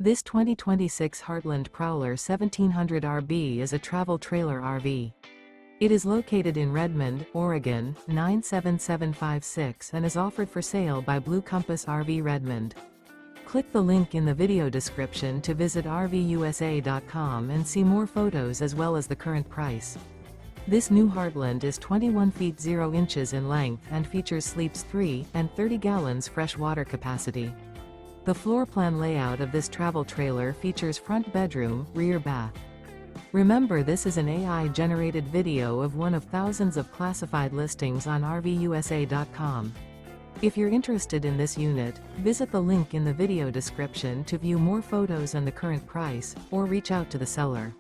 This 2026 Heartland Prowler 1700 RB is a travel trailer RV. It is located in Redmond, Oregon, 97756 and is offered for sale by Blue Compass RV Redmond. Click the link in the video description to visit RVUSA.com and see more photos as well as the current price. This new Heartland is 21 feet 0 inches in length and features sleeps 3 and 30 gallons fresh water capacity. The floor plan layout of this travel trailer features front bedroom, rear bath. Remember, this is an AI-generated video of one of thousands of classified listings on RVUSA.com. If you're interested in this unit, visit the link in the video description to view more photos and the current price, or reach out to the seller.